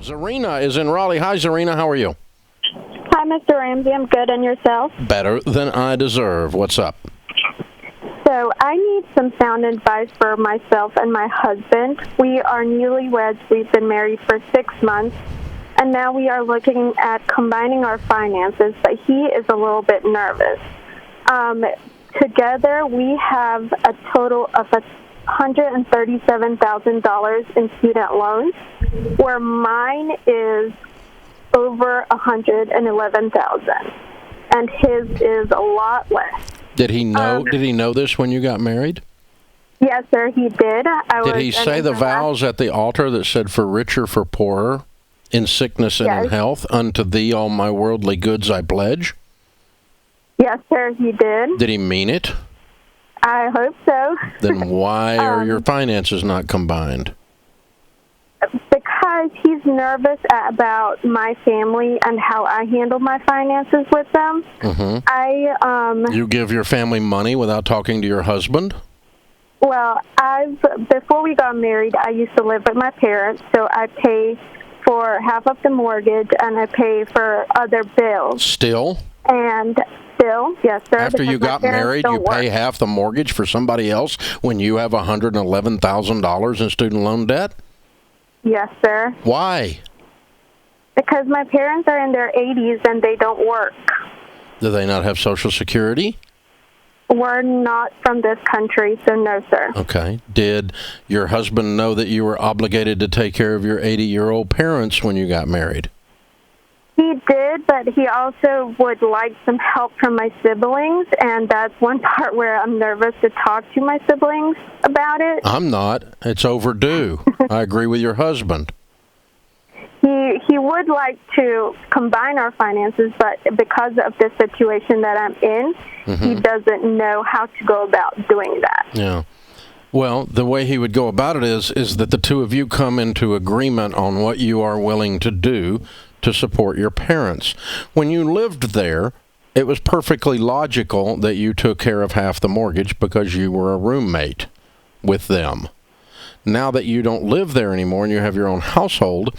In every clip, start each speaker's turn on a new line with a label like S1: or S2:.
S1: Zarina is in Raleigh. Hi, Zarina. How are you?
S2: Hi, Mr. Ramsey. I'm good. And yourself?
S1: Better than I deserve. What's up?
S2: So I need some sound advice for myself and my husband. We are newlyweds. We've been married for 6 months, and now we are looking at combining our finances, but he is a little bit nervous. Together, we have a total of $137,000 in student loans, where mine is over $111,000, and his is a lot less.
S1: Did he know? Did he know this when you got married?
S2: Yes, sir, he did.
S1: Did he say the vows at the altar that said, "For richer, for poorer, in sickness and in health, unto thee all my worldly goods I pledge"?
S2: Yes, sir, he did.
S1: Did he mean it?
S2: I hope so.
S1: Then why are your finances not combined?
S2: Because he's nervous about my family and how I handle my finances with them.
S1: Mm-hmm. You give your family money without talking to your husband?
S2: Well, before we got married, I used to live with my parents, so I pay for half of the mortgage and I pay for other bills.
S1: Still?
S2: Yes, sir.
S1: After you got married, you pay half the mortgage for somebody else when you have $111,000 in student loan debt?
S2: Yes, sir.
S1: Why?
S2: Because my parents are in their 80s and they don't work.
S1: Do they not have Social Security?
S2: We're not from this country, so no, sir.
S1: Okay. Did your husband know that you were obligated to take care of your 80-year-old parents when you got married?
S2: He did, but he also would like some help from my siblings, and that's one part where I'm nervous to talk to my siblings about it.
S1: I'm not. It's overdue. I agree with your husband.
S2: He would like to combine our finances, but because of the situation that I'm in, he doesn't know how to go about doing that.
S1: Yeah. Well, the way he would go about it is that the two of you come into agreement on what you are willing to do to support your parents. When you lived there, it was perfectly logical that you took care of half the mortgage because you were a roommate with them. Now that you don't live there anymore and you have your own household,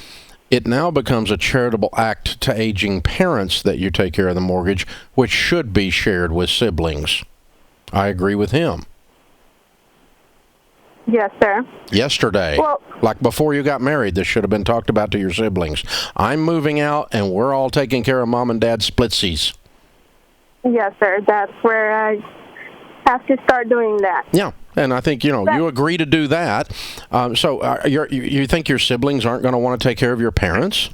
S1: it now becomes a charitable act to aging parents that you take care of the mortgage, which should be shared with siblings. I agree with him.
S2: Yes, sir.
S1: Yesterday, like before you got married, this should have been talked about to your siblings. I'm moving out, and we're all taking care of Mom and Dad's splitsies.
S2: Yes, sir. That's where I have to start doing that.
S1: Yeah, and I think, you agree to do that. So you think your siblings aren't going to want to take care of your parents?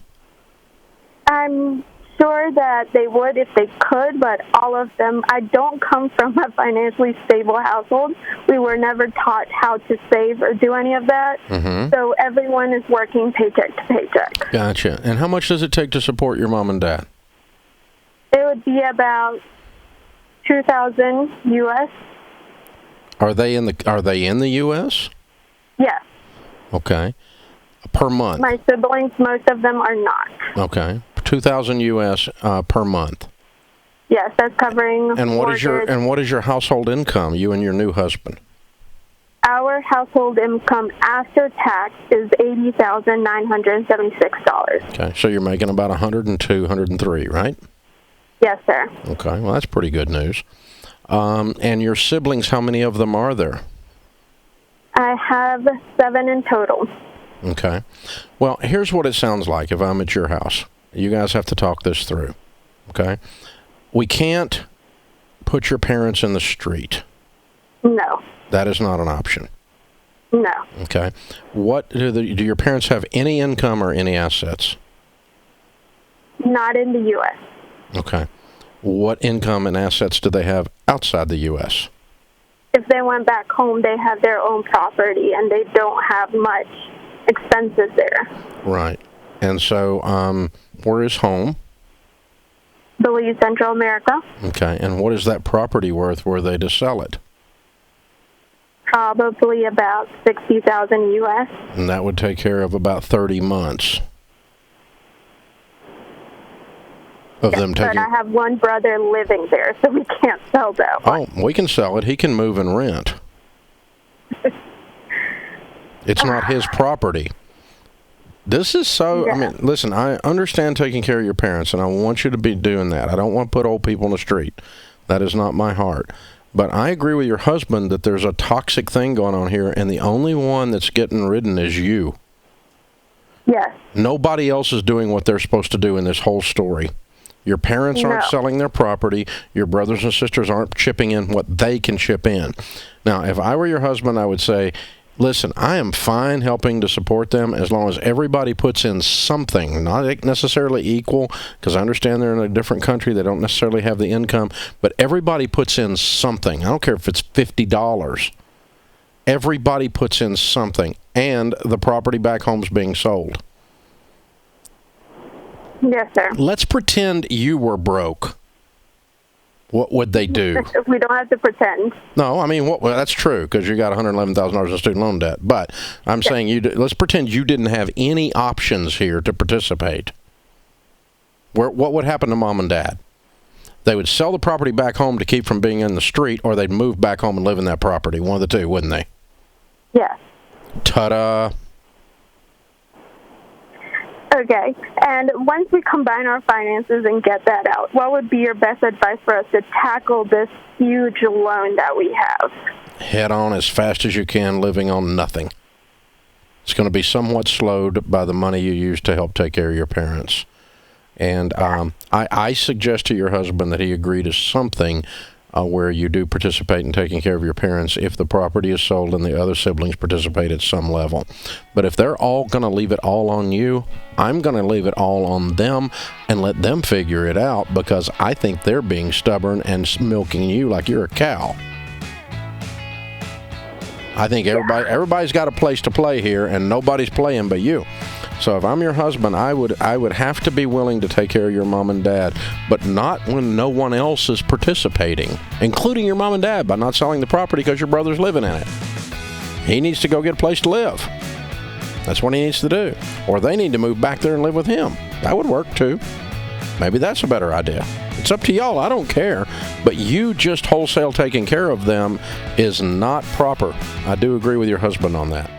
S2: I'm sure that they would if they could, but all of them, I don't come from a financially stable household. We were never taught how to save or do any of that. So everyone is working paycheck to paycheck.
S1: Gotcha. And how much does it take to support your mom and dad?
S2: It would be about $2,000 U.S.
S1: Are they in the U.S.?
S2: Yes.
S1: Okay. Per month?
S2: My siblings, most of them are not.
S1: Okay. $2,000 U.S. Per month.
S2: Yes, that's covering.
S1: And what is your household income? You and your new husband.
S2: Our household income after tax is $80,976.
S1: Okay, so you're making about $102, $103, right?
S2: Yes, sir.
S1: Okay, well that's pretty good news. And your siblings, how many of them are there?
S2: I have 7 in total.
S1: Okay. Well, here's what it sounds like if I'm at your house. You guys have to talk this through, okay? We can't put your parents in the street.
S2: No.
S1: That is not an option.
S2: No.
S1: Okay. What do your parents have any income or any assets?
S2: Not in the U.S.
S1: Okay. What income and assets do they have outside the U.S.?
S2: If they went back home, they have their own property, and they don't have much expenses there.
S1: Right. And so, where is home?
S2: Belize, Central America.
S1: Okay. And what is that property worth were they to sell it?
S2: Probably about $60,000 U.S.
S1: And that would take care of about 30 months. Of them taking...
S2: But I have one brother living there, so we can't sell that one.
S1: Oh, we can sell it. He can move and rent. It's not his property. This is so, I mean, listen, I understand taking care of your parents, and I want you to be doing that. I don't want to put old people in the street. That is not my heart. But I agree with your husband that there's a toxic thing going on here, and the only one that's getting ridden is you.
S2: Yes.
S1: Nobody else is doing what they're supposed to do in this whole story. Your parents aren't selling their property. Your brothers and sisters aren't chipping in what they can chip in. Now, if I were your husband, I would say, listen, I am fine helping to support them as long as everybody puts in something, not necessarily equal, because I understand they're in a different country. They don't necessarily have the income, but everybody puts in something. I don't care if it's $50. Everybody puts in something, and the property back home is being sold.
S2: Yes, sir.
S1: Let's pretend you were broke. What would they do?
S2: We don't have to pretend.
S1: No, I mean, well, that's true, because you got $111,000 in student loan debt. But I'm saying let's pretend you didn't have any options here to participate. What would happen to mom and dad? They would sell the property back home to keep from being in the street, or they'd move back home and live in that property. One of the two, wouldn't they?
S2: Yes.
S1: Ta-da.
S2: Okay, and once we combine our finances and get that out, what would be your best advice for us to tackle this huge loan that we have?
S1: Head on as fast as you can, living on nothing. It's going to be somewhat slowed by the money you use to help take care of your parents. And I suggest to your husband that he agree to something where you do participate in taking care of your parents if the property is sold and the other siblings participate at some level. But if they're all going to leave it all on you, I'm going to leave it all on them and let them figure it out, because I think they're being stubborn and milking you like you're a cow. I think everybody's got a place to play here, and nobody's playing but you. So if I'm your husband, I would have to be willing to take care of your mom and dad, but not when no one else is participating, including your mom and dad, by not selling the property because your brother's living in it. He needs to go get a place to live. That's what he needs to do. Or they need to move back there and live with him. That would work too. Maybe that's a better idea. It's up to y'all. I don't care. But you just wholesale taking care of them is not proper. I do agree with your husband on that.